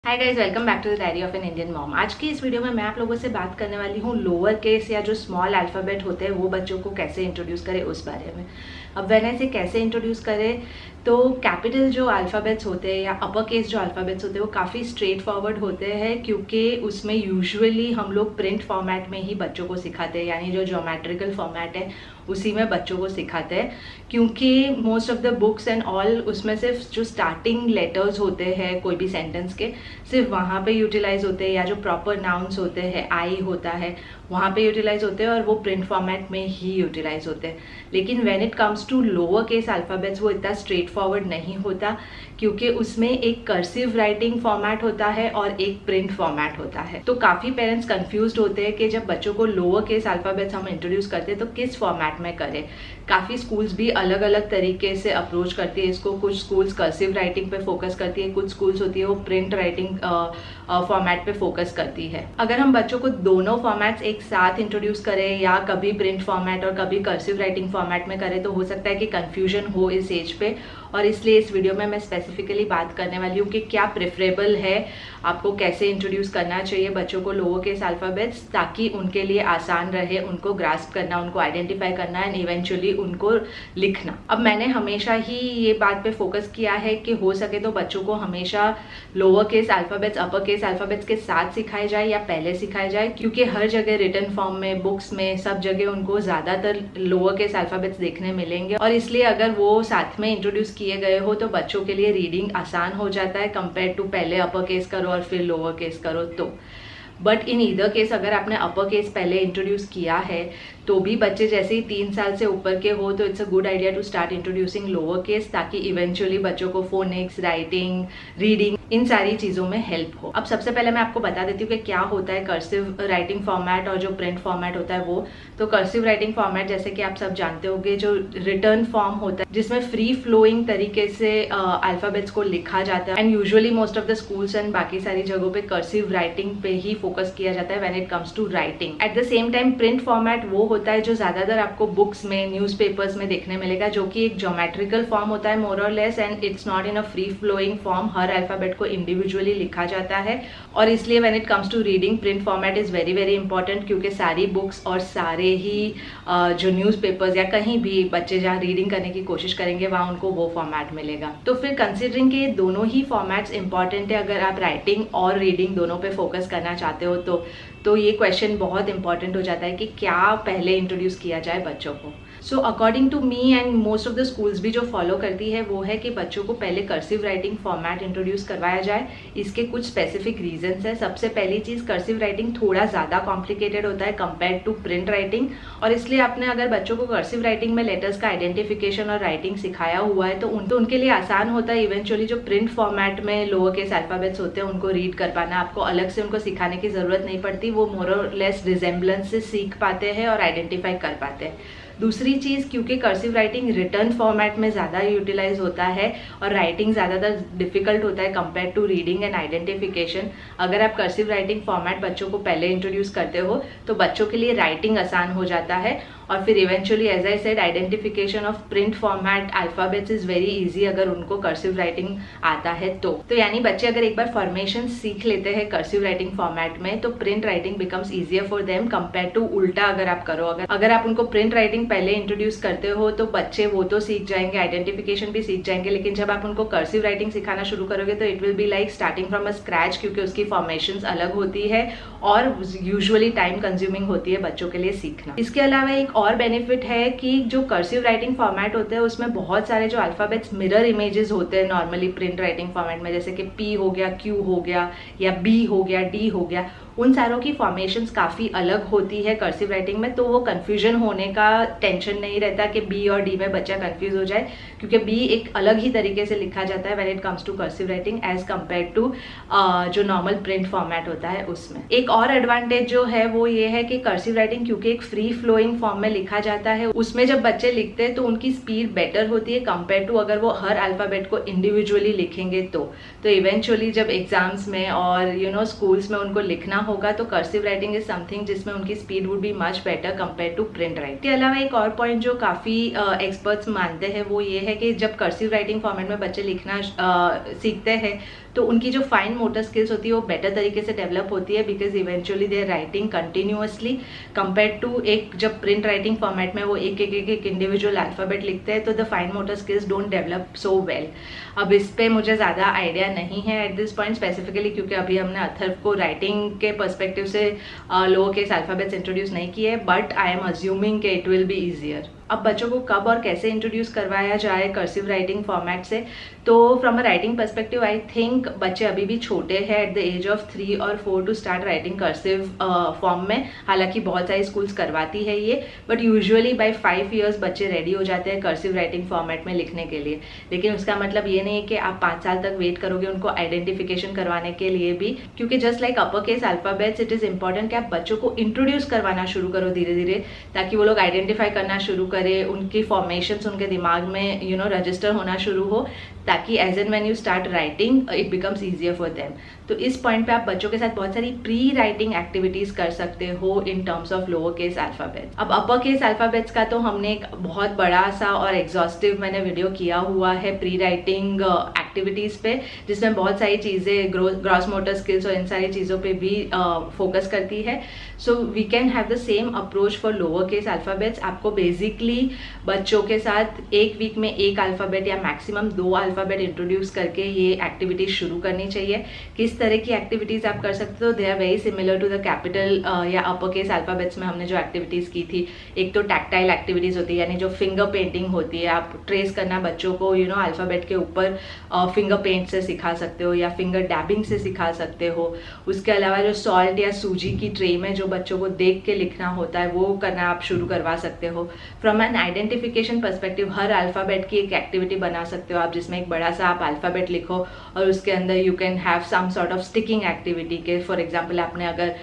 Hi guys, welcome back to the diary of an Indian mom. आज की इस video में मैं आप लोगों से बात करने वाली हूँ लोअर केस या जो स्मॉल अल्फ़ाबेट होते हैं वो बच्चों को कैसे इंट्रोड्यूस करें उस बारे में। अब वैन ऐसे कैसे इंट्रोड्यूस करें तो कैपिटल जो अल्फ़ाबेट्स होते हैं या अपर केस जो अल्फ़ाबेट्स होते हैं वो काफ़ी स्ट्रेट फॉरवर्ड होते हैं, क्योंकि उसमें यूजुअली हम लोग प्रिंट फॉर्मेट में ही बच्चों को सिखाते हैं, यानी जो ज्योमेट्रिकल फॉर्मेट है उसी में बच्चों को सिखाते हैं। क्योंकि most of the books and all उसमें सिर्फ जो स्टार्टिंग लेटर्स होते हैं कोई भी सेंटेंस के सिर्फ वहाँ पे यूटिलाइज होते हैं, या जो प्रॉपर नाउन्स होते हैं आई होता है वहाँ पे यूटिलाइज होते हैं और वो प्रिंट फॉर्मेट में ही यूटिलाइज होते हैं। लेकिन when it comes to lower case alphabets वो इतना स्ट्रेट फॉरवर्ड नहीं होता, क्योंकि उसमें एक कर्सिव राइटिंग फॉर्मेट होता है और एक प्रिंट फॉर्मेट होता है। तो काफ़ी पेरेंट्स कंफ्यूज्ड होते हैं कि जब बच्चों को लोअर केस अल्फ़ाबेट्स हम इंट्रोड्यूस करते हैं तो किस फॉर्मेट में करें। काफ़ी स्कूल्स भी अलग अलग तरीके से अप्रोच करती है इसको। कुछ स्कूल्स कर्सिव राइटिंग पे फोकस करती है, कुछ स्कूल्स होती है वो प्रिंट राइटिंग फॉर्मेट पे फोकस करती है। अगर हम बच्चों को दोनों फॉर्मेट्स एक साथ इंट्रोड्यूस करें या कभी प्रिंट फॉर्मेट और कभी कर्सिव राइटिंग फॉर्मेट में करें तो हो सकता है कि कंफ्यूजन हो इस एज पे, और इसलिए इस वीडियो में मैं स्पेसिफिकली बात करने वाली हूँ कि क्या प्रेफरेबल है, आपको कैसे इंट्रोड्यूस करना चाहिए बच्चों को लोअर केस अल्फ़ाबेट्स, ताकि उनके लिए आसान रहे उनको ग्रास्प करना, उनको आइडेंटिफाई करना एंड इवेंचुअली उनको लिखना। अब मैंने हमेशा ही ये बात पे फोकस किया है कि हो सके तो बच्चों को हमेशा lower case alphabets upper case alphabets के साथ सिखाए जाए या पहले सिखाए जाए, क्योंकि हर जगह रिटन फॉर्म में, बुक्स में, सब जगह उनको ज़्यादातर लोअर केस अल्फ़ाबेट्स देखने मिलेंगे, और इसलिए अगर वो साथ में इंट्रोड्यूस किए गए हो तो बच्चों के लिए रीडिंग आसान हो जाता है कंपेयर टू पहले अपर केस करो और फिर लोअर केस करो तो। बट इन ईदर केस अगर आपने अपर केस पहले इंट्रोड्यूस किया है तो भी बच्चे जैसे ही 3 साल से ऊपर के हो तो it's a good idea to start introducing lower case, ताकि इवेंचुअली बच्चों को फोनिक्स, राइटिंग, रीडिंग, इन सारी चीज़ों में हेल्प हो। अब सबसे पहले मैं आपको बता देती हूँ कि क्या होता है कर्सिव राइटिंग फॉर्मेट और जो प्रिंट फॉर्मेट होता है वो। तो कर्सिव राइटिंग फॉर्मेट जैसे कि आप सब जानते होंगे, जो रिटर्न फॉर्म होता है जिसमें फ्री फ्लोइंग तरीके से अल्फ़ाबेट्स को लिखा जाता है, and usually most of the schools and बाकी सारी जगहों पे कर्सिव राइटिंग पे ही फोकस किया जाता है when it comes to writing. At the same time print format वो होता है जो ज़्यादातर आपको बुक्स में, न्यूज़पेपर्स में देखने मिलेगा, जो कि एक ज्योमेट्रिकल फॉर्म होता है मोर और less, and it's not in a free flowing form. हर अल्फ़ाबेट को इंडिविजुअली लिखा जाता है, और इसलिए when it comes to reading print format is very very important, क्योंकि सारी बुक्स और सारे ही जो न्यूज़पेपर्स या कहीं भी बच्चे जहाँ रीडिंग करने की कोशिश करेंगे वहाँ उनको वो फॉर्मेट मिलेगा। तो फिर कंसिडरिंग के दोनों ही फॉर्मेट्स इंपॉर्टेंट है अगर आप राइटिंग और रीडिंग दोनों पे फोकस करना चाहते हो तो ये क्वेश्चन बहुत इंपॉर्टेंट हो जाता है कि क्या पहले इंट्रोड्यूस किया जाए बच्चों को। So according to me and most of the schools भी जो फॉलो करती है वो है कि बच्चों को पहले कर्सिव राइटिंग फॉर्मेट इंट्रोड्यूस करवाया जाए। इसके कुछ स्पेसिफिक रीजंस है। सबसे पहली चीज़, कर्सिव राइटिंग थोड़ा ज़्यादा कॉम्प्लिकेटेड होता है कंपेयर टू प्रिंट राइटिंग, और इसलिए आपने अगर बच्चों को कर्सिव राइटिंग में लेटर्स का आइडेंटिफिकेशन और राइटिंग सिखाया हुआ है तो उनके लिए आसान होता है इवेंचुअली जो प्रिंट फॉर्मेट में लोअर केस अल्फ़ाबेट्स होते हैं उनको रीड कर पाना। आपको अलग से उनको सिखाने की ज़रूरत नहीं पड़ती, वो मोर और लेस रिजेम्बलेंस से सीख पाते हैं और आइडेंटिफाई कर पाते हैं। दूसरी चीज़, क्योंकि कर्सिव राइटिंग रिटर्न फॉर्मेट में ज़्यादा यूटिलाइज होता है और राइटिंग ज़्यादातर डिफिकल्ट होता है compare to reading and identification, अगर आप कर्सिव राइटिंग फॉर्मेट बच्चों को पहले इंट्रोड्यूस करते हो तो बच्चों के लिए राइटिंग आसान हो जाता है, और फिर eventually as I said identification of print format alphabets is very easy अगर उनको कर्सिव राइटिंग आता है तो यानी बच्चे अगर एक बार फॉर्मेशन सीख लेते हैं कर्सिव राइटिंग फॉर्मेट में तो print writing becomes easier for them compare to उल्टा अगर आप करो। अगर आप उनको प्रिंट राइटिंग पहले इंट्रोड्यूस करते हो तो बच्चे वो तो सीख जाएंगे, आइडेंटिफिकेशन भी सीख जाएंगे, लेकिन जब आप उनको कर्सिव राइटिंग सिखाना शुरू करोगे तो it will be like starting from a scratch, क्योंकि उसकी फॉर्मेशंस अलग होती है और यूजुअली टाइम कंज्यूमिंग होती है बच्चों के लिए सीखना। इसके अलावा एक और बेनिफिट है कि जो कर्सिव राइटिंग फॉर्मेट होते हैं उसमें बहुत सारे जो अल्फ़ाबेट्स मिरर इमेजेस होते हैं नॉर्मली प्रिंट राइटिंग फॉर्मेट में, जैसे कि P हो गया, Q हो गया, या B हो गया, D हो गया, उन सारों की फॉर्मेशंस काफ़ी अलग होती है कर्सिव राइटिंग में, तो वो कन्फ्यूजन होने का टेंशन नहीं रहता कि B और D में बच्चा कंफ्यूज हो जाए, क्योंकि B एक अलग ही तरीके से लिखा जाता है when it comes to cursive writing as compare to जो नॉर्मल प्रिंट फॉर्मेट होता है उसमें। एक और एडवांटेज जो है वो ये है कि कर्सिव राइटिंग क्योंकि एक फ्री फ्लोइंग फॉर्म में लिखा जाता है, उसमें जब बच्चे लिखते हैं तो उनकी स्पीड बेटर होती है कंपेयर टू अगर वो हर अल्फ़ाबेट को इंडिविजुअली लिखेंगे तो इवेंचुअली जब एग्जाम्स में और स्कूल्स में उनको लिखना होगा तो कर्सिव राइटिंग इज समथिंग जिसमें उनकी speed would be much better compare to print writing. इसके अलावा एक और पॉइंट जो काफ़ी एक्सपर्ट्स मानते हैं वो ये है कि जब कर्सिव राइटिंग फॉर्मेट में बच्चे लिखना सीखते हैं तो उनकी जो फाइन मोटर स्किल्स होती है वो बेटर तरीके से डेवलप होती है, because eventually they are writing continuously compare to एक जब प्रिंट राइटिंग फॉर्मेट में वो एक इंडिविजुअल अल्फाबेट लिखते हैं, तो the fine motor skills don't develop so well. अब इस पे मुझे ज़्यादा आइडिया नहीं है एट दिस पॉइंट स्पेसिफिकली, क्योंकि अभी हमने अथर्व को राइटिंग के पर्सपेक्टिव से लोअर केस अल्फाबेट्स इंट्रोड्यूस नहीं किए, बट आई एम अज्यूमिंग कि इट विल बी ईजियर। अब बच्चों को कब और कैसे इंट्रोड्यूस करवाया जाए कर्सिव राइटिंग फॉर्मेट से, तो from a writing perspective I think बच्चे अभी भी छोटे हैं एट द एज ऑफ 3 और 4 to start writing cursive form में। हालांकि बहुत सारी स्कूल्स करवाती है ये, बट यूजुअली बाय 5 ईयर्स बच्चे रेडी हो जाते हैं कर्सिव राइटिंग फॉर्मेट में लिखने के लिए। लेकिन उसका मतलब ये नहीं है कि आप 5 साल तक वेट करोगे उनको आइडेंटिफिकेशन करवाने के लिए भी, क्योंकि just like upper case alphabets it is important कि आप बच्चों को इंट्रोड्यूस करवाना शुरू करो धीरे धीरे, ताकि वो लोग आइडेंटिफाई करना शुरू करें, उनकी फॉर्मेशंस उनके दिमाग में रजिस्टर होना शुरू हो, ताकि as and when you start writing it becomes easier for them. तो इस पॉइंट पे आप बच्चों के साथ बहुत सारी प्री राइटिंग एक्टिविटीज कर सकते हो इन terms of lower case alphabets. अब अपर केस अल्फाबेट्स का तो हमने एक बहुत बड़ा सा और एग्जॉस्टिव मैंने वीडियो किया हुआ है प्री राइटिंग एक्टिविटीज पे, जिसमें बहुत सारी चीजें ग्रॉस मोटर स्किल्स और इन सारी चीजों पे भी फोकस करती है। So we can have the same approach for lower case alphabets. आपको बेसिकली बच्चों के साथ एक वीक में एक अल्फाबेट या मैक्सिमम 2 अल्फाबेट इंट्रोड्यूस करके ये एक्टिविटीज शुरू करनी चाहिए। किस तरह की एक्टिविटीज आप कर सकते हो, they are very similar to the capital या अपर केस अल्फाबेट्स में हमने जो एक्टिविटीज की थी। एक तो टैक्टाइल एक्टिविटीज होती है, यानी जो फिंगर पेंटिंग होती है, आप ट्रेस करना बच्चों को अल्फाबेट के ऊपर फिंगर पेंट से सिखा सकते हो या फिंगर डैबिंग से सिखा सकते हो। उसके अलावा जो सॉल्ट या सूजी की ट्रे में जो बच्चों को देख के लिखना होता है वो करना आप शुरू करवा सकते हो। From N identification perspective her alphabet की एक एक्टिविटी बना सकते हो आप, जिसमें एक बड़ा सा आप अल्फाबेट लिखो और उसके अंदर you can have some sort of sticking activity के। फॉर एग्जाम्पल आपने अगर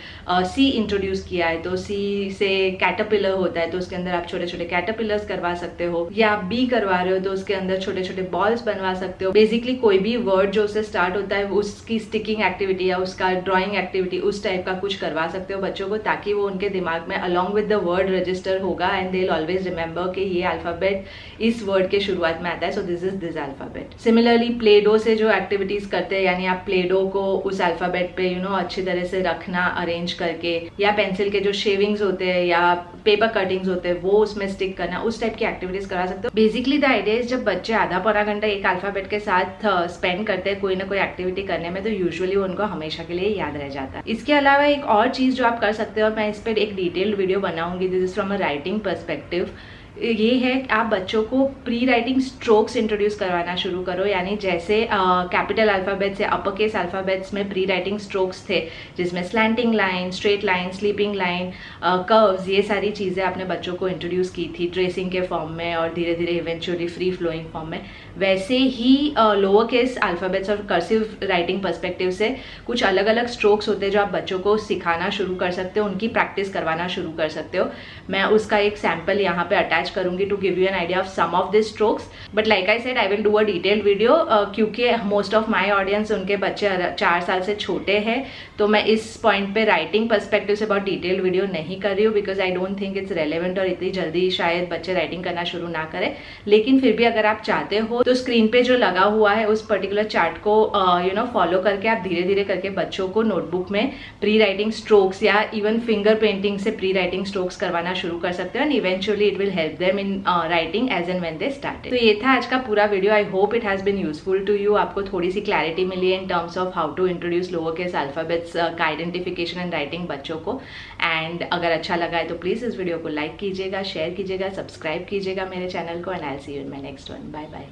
सी इंट्रोड्यूस किया है तो सी से कैटरपिलर होता है, तो उसके अंदर आप छोटे छोटे कैटरपिलर्स करवा सकते हो, या आप बी करवा रहे हो तो उसके अंदर छोटे छोटे बॉल्स बनवा सकते हो। बेसिकली कोई भी वर्ड जो उससे स्टार्ट होता है उसकी स्टिकिंग एक्टिविटी या उसका ड्राइंग एक्टिविटी उस टाइप का कुछ करवा सकते हो बच्चों को, ताकि वो उनके दिमाग में along with the word register होगा and they will always remember कि ये अल्फाबेट इस वर्ड के शुरुआत में आता है, so this is this alphabet. Similarly play dough से जो एक्टिविटीज करते हैं, यानी आप प्ले डो को उस अल्फाबेट पे अच्छी तरह से रखना अरेंज करके, या पेंसिल के जो शेविंग्स होते हैं या पेपर कटिंग्स होते हैं वो उसमें स्टिक करना, उस टाइप की एक्टिविटीज करा सकते हो। बेसिकली द आइडिया इज जब बच्चे आधा पौना घंटा एक अल्फाबेट के साथ स्पेंड करते हैं कोई ना कोई एक्टिविटी करने में, तो यूजुअली उनको हमेशा के लिए याद रह जाता है। इसके अलावा एक और चीज जो आप कर सकते हो, और मैं इस पर एक डिटेल्ड वीडियो बनाऊंगी, this is from a writing perspective, ये है कि आप बच्चों को प्री राइटिंग स्ट्रोक्स इंट्रोड्यूस करवाना शुरू करो। यानी जैसे कैपिटल अल्फाबेट्स या अपर केस अल्फाबेट्स में प्री राइटिंग स्ट्रोक्स थे, जिसमें slanting line, straight line, sleeping line, curves, ये सारी चीज़ें आपने बच्चों को इंट्रोड्यूस की थी ट्रेसिंग के फॉर्म में और धीरे धीरे इवेंचुअली फ्री फ्लोइंग फॉर्म में। वैसे ही लोअर केस अल्फाबेट्स और कर्सिव राइटिंग पर्सपेक्टिव से कुछ अलग अलग स्ट्रोक्स होते हैं जो आप बच्चों को सिखाना शुरू कर सकते हो, उनकी प्रैक्टिस करवाना शुरू कर सकते हो। मैं उसका एक सैम्पल यहाँ पे अटैच करूंगी to give you an idea of some of this strokes, but like I said I will do a detailed video, क्योंकि मोस्ट ऑफ माय ऑडियंस उनके बच्चे 4 साल से छोटे हैं, तो मैं इस पॉइंट पे राइटिंग पर्सपेक्टिव से बहुत डिटेल्ड वीडियो नहीं कर रही हूँ, because I don't think it's relevant और इतनी जल्दी शायद बच्चे राइटिंग करना शुरू ना करें। लेकिन फिर भी अगर आप चाहते हो तो स्क्रीन पे जो लगा हुआ है उस पर्टिकुलर चार्ट को फॉलो करके आप धीरे धीरे करके बच्चों को नोटबुक में प्री राइटिंग स्ट्रोक्स या इवन फिंगर पेंटिंग से प्री राइटिंग स्ट्रोक्स करवाना शुरू कर सकते हो, and eventually it will help them in writing as and when they started. तो ये था आज का पूरा video. I hope it has been useful to you. आपको थोड़ी सी क्लैरिटी मिली in terms of how to introduce lower case alphabets का आइडेंटिफिकेशन एंड राइटिंग बच्चों को। एंड अगर अच्छा लगा है तो प्लीज इस वीडियो को लाइक कीजिएगा, शेयर कीजिएगा, सब्सक्राइब कीजिएगा मेरे चैनल को, and I will see you in my next one. Bye bye.